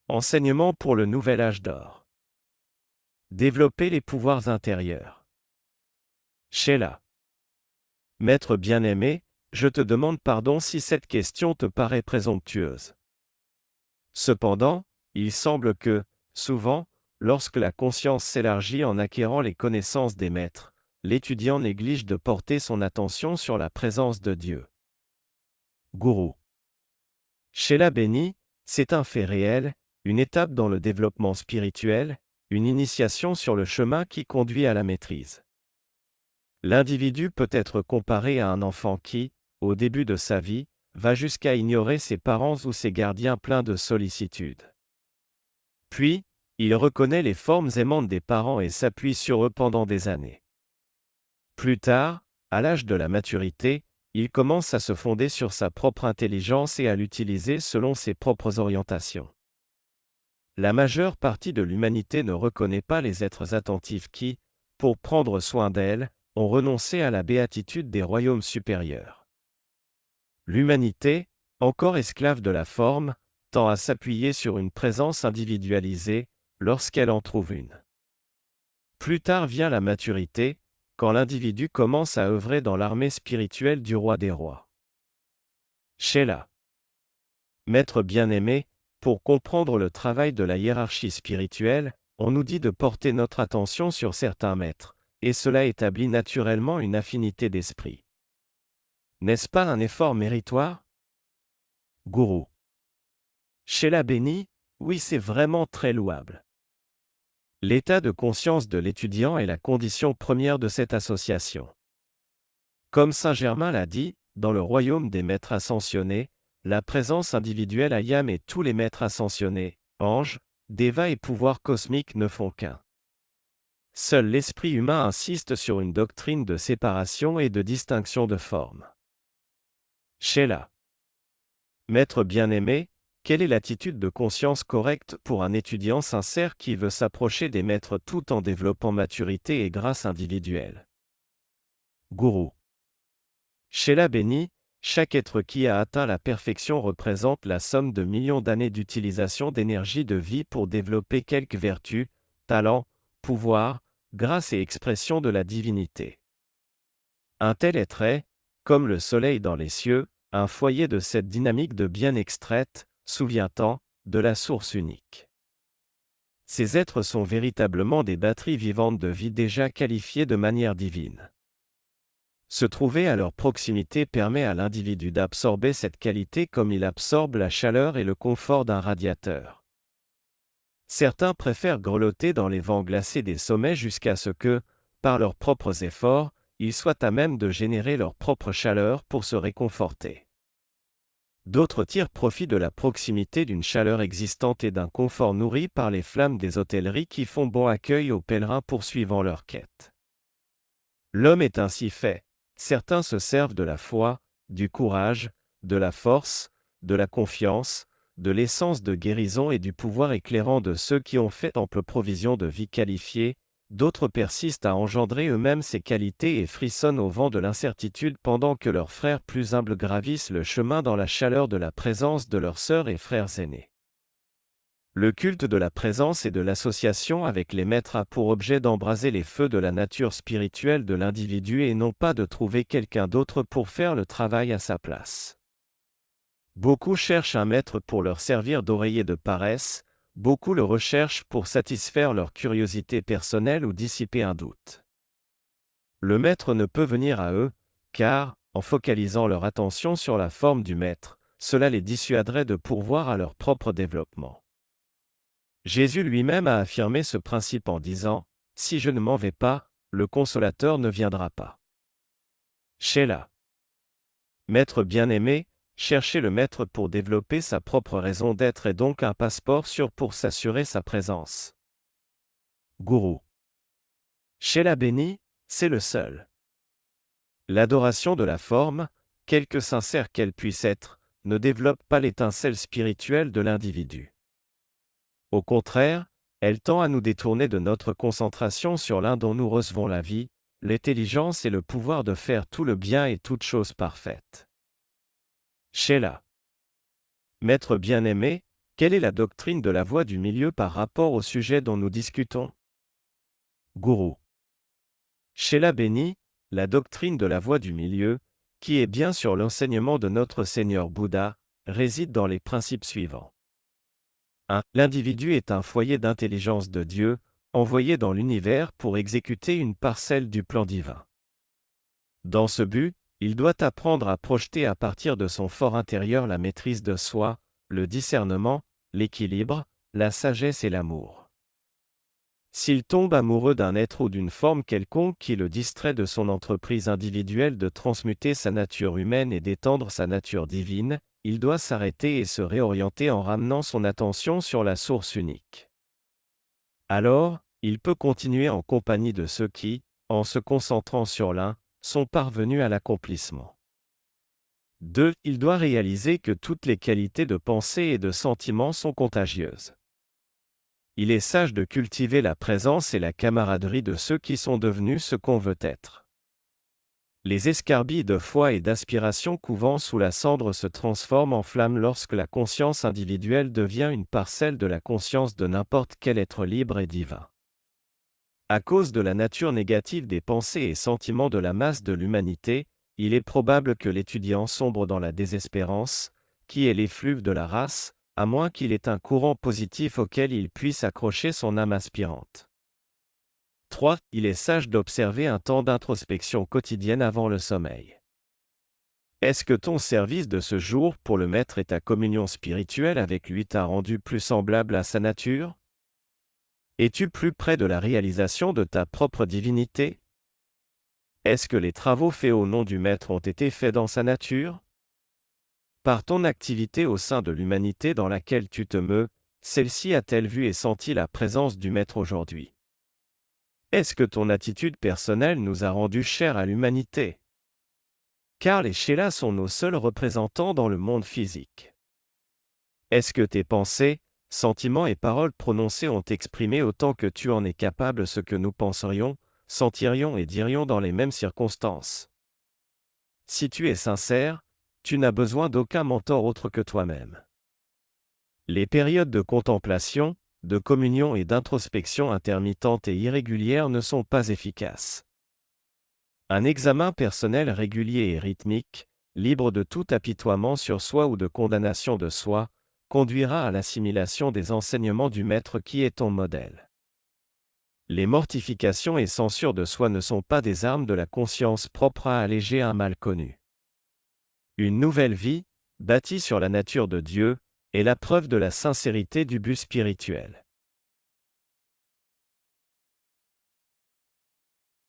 Enseignement pour le nouvel âge d'or. Développer les pouvoirs intérieurs. Sheila. Maître bien-aimé, je te demande pardon si cette question te paraît présomptueuse. Cependant, il semble que, souvent, lorsque la conscience s'élargit en acquérant les connaissances des maîtres, l'étudiant néglige de porter son attention sur la présence de Dieu. Gourou. Sheila béni, c'est un fait réel, une étape dans le développement spirituel, une initiation sur le chemin qui conduit à la maîtrise. L'individu peut être comparé à un enfant qui, au début de sa vie, va jusqu'à ignorer ses parents ou ses gardiens pleins de sollicitude. Puis, il reconnaît les formes aimantes des parents et s'appuie sur eux pendant des années. Plus tard, à l'âge de la maturité, il commence à se fonder sur sa propre intelligence et à l'utiliser selon ses propres orientations. La majeure partie de l'humanité ne reconnaît pas les êtres attentifs qui, pour prendre soin d'elle, ont renoncé à la béatitude des royaumes supérieurs. L'humanité, encore esclave de la forme, tend à s'appuyer sur une présence individualisée, lorsqu'elle en trouve une. Plus tard vient la maturité, quand l'individu commence à œuvrer dans l'armée spirituelle du roi des rois. Sheila. Maître bien-aimé, pour comprendre le travail de la hiérarchie spirituelle, on nous dit de porter notre attention sur certains maîtres, et cela établit naturellement une affinité d'esprit. N'est-ce pas un effort méritoire? Gourou. Sheila béni, oui, c'est vraiment très louable. L'état de conscience de l'étudiant est la condition première de cette association. Comme Saint Germain l'a dit, dans le royaume des maîtres ascensionnés, la présence individuelle Ayam et tous les maîtres ascensionnés, anges, dévas et pouvoirs cosmiques ne font qu'un. Seul l'esprit humain insiste sur une doctrine de séparation et de distinction de forme. Sheila. Maître bien-aimé, quelle est l'attitude de conscience correcte pour un étudiant sincère qui veut s'approcher des maîtres tout en développant maturité et grâce individuelle? Gourou. Sheila béni, chaque être qui a atteint la perfection représente la somme de millions d'années d'utilisation d'énergie de vie pour développer quelques vertus, talents, pouvoirs, grâce et expression de la divinité. Un tel être est, comme le soleil dans les cieux, un foyer de cette dynamique de bien extraite, souvient-en, de la source unique. Ces êtres sont véritablement des batteries vivantes de vie déjà qualifiées de manière divine. Se trouver à leur proximité permet à l'individu d'absorber cette qualité comme il absorbe la chaleur et le confort d'un radiateur. Certains préfèrent grelotter dans les vents glacés des sommets jusqu'à ce que, par leurs propres efforts, ils soient à même de générer leur propre chaleur pour se réconforter. D'autres tirent profit de la proximité d'une chaleur existante et d'un confort nourri par les flammes des hôtelleries qui font bon accueil aux pèlerins poursuivant leur quête. L'homme est ainsi fait. Certains se servent de la foi, du courage, de la force, de la confiance, de l'essence de guérison et du pouvoir éclairant de ceux qui ont fait ample provision de vie qualifiée, d'autres persistent à engendrer eux-mêmes ces qualités et frissonnent au vent de l'incertitude pendant que leurs frères plus humbles gravissent le chemin dans la chaleur de la présence de leurs sœurs et frères aînés. Le culte de la présence et de l'association avec les maîtres a pour objet d'embraser les feux de la nature spirituelle de l'individu et non pas de trouver quelqu'un d'autre pour faire le travail à sa place. Beaucoup cherchent un maître pour leur servir d'oreiller de paresse, beaucoup le recherchent pour satisfaire leur curiosité personnelle ou dissiper un doute. Le maître ne peut venir à eux, car, en focalisant leur attention sur la forme du maître, cela les dissuaderait de pourvoir à leur propre développement. Jésus lui-même a affirmé ce principe en disant « Si je ne m'en vais pas, le Consolateur ne viendra pas ». Sheila. Maître bien-aimé, chercher le maître pour développer sa propre raison d'être est donc un passeport sûr pour s'assurer sa présence. Gourou. Sheila béni, c'est le seul. L'adoration de la forme, quelque sincère qu'elle puisse être, ne développe pas l'étincelle spirituelle de l'individu. Au contraire, elle tend à nous détourner de notre concentration sur l'un dont nous recevons la vie, l'intelligence et le pouvoir de faire tout le bien et toute chose parfaite. Sheila. Maître bien-aimé, Quelle est la doctrine de la voie du milieu par rapport au sujet dont nous discutons? Gourou. Sheila Béni, la doctrine de la voie du milieu, qui est bien sur l'enseignement de notre Seigneur Bouddha, réside dans les principes suivants. 1. L'individu est un foyer d'intelligence de Dieu, envoyé dans l'univers pour exécuter une parcelle du plan divin. Dans ce but, il doit apprendre à projeter à partir de son fort intérieur la maîtrise de soi, le discernement, l'équilibre, la sagesse et l'amour. S'il tombe amoureux d'un être ou d'une forme quelconque qui le distrait de son entreprise individuelle de transmuter sa nature humaine et d'étendre sa nature divine, il doit s'arrêter et se réorienter en ramenant son attention sur la source unique. Alors, il peut continuer en compagnie de ceux qui, en se concentrant sur l'un, sont parvenus à l'accomplissement. 2. Il doit réaliser que toutes les qualités de pensée et de sentiment sont contagieuses. Il est sage de cultiver la présence et la camaraderie de ceux qui sont devenus ce qu'on veut être. Les escarbilles de foi et d'aspiration couvant sous la cendre se transforment en flammes lorsque la conscience individuelle devient une parcelle de la conscience de n'importe quel être libre et divin. À cause de la nature négative des pensées et sentiments de la masse de l'humanité, il est probable que l'étudiant sombre dans la désespérance, qui est l'effluve de la race, à moins qu'il ait un courant positif auquel il puisse accrocher son âme aspirante. 3. Il est sage d'observer un temps d'introspection quotidienne avant le sommeil. Est-ce que ton service de ce jour pour le Maître et ta communion spirituelle avec lui t'a rendu plus semblable à sa nature? Es-tu plus près de la réalisation de ta propre divinité? Est-ce que les travaux faits au nom du Maître ont été faits dans sa nature? Par ton activité au sein de l'humanité dans laquelle tu te meus, celle-ci a-t-elle vu et senti la présence du Maître aujourd'hui? Est-ce que ton attitude personnelle nous a rendus chers à l'humanité? Car les Shélas sont nos seuls représentants dans le monde physique. Est-ce que tes pensées, sentiments et paroles prononcées ont exprimé autant que tu en es capable ce que nous penserions, sentirions et dirions dans les mêmes circonstances? Si tu es sincère, tu n'as besoin d'aucun mentor autre que toi-même. Les périodes de contemplation, de communion et d'introspection intermittentes et irrégulières ne sont pas efficaces. Un examen personnel régulier et rythmique, libre de tout apitoiement sur soi ou de condamnation de soi, conduira à l'assimilation des enseignements du Maître qui est ton modèle. Les mortifications et censures de soi ne sont pas des armes de la conscience propres à alléger un mal connu. Une nouvelle vie, bâtie sur la nature de Dieu, est la preuve de la sincérité du but spirituel.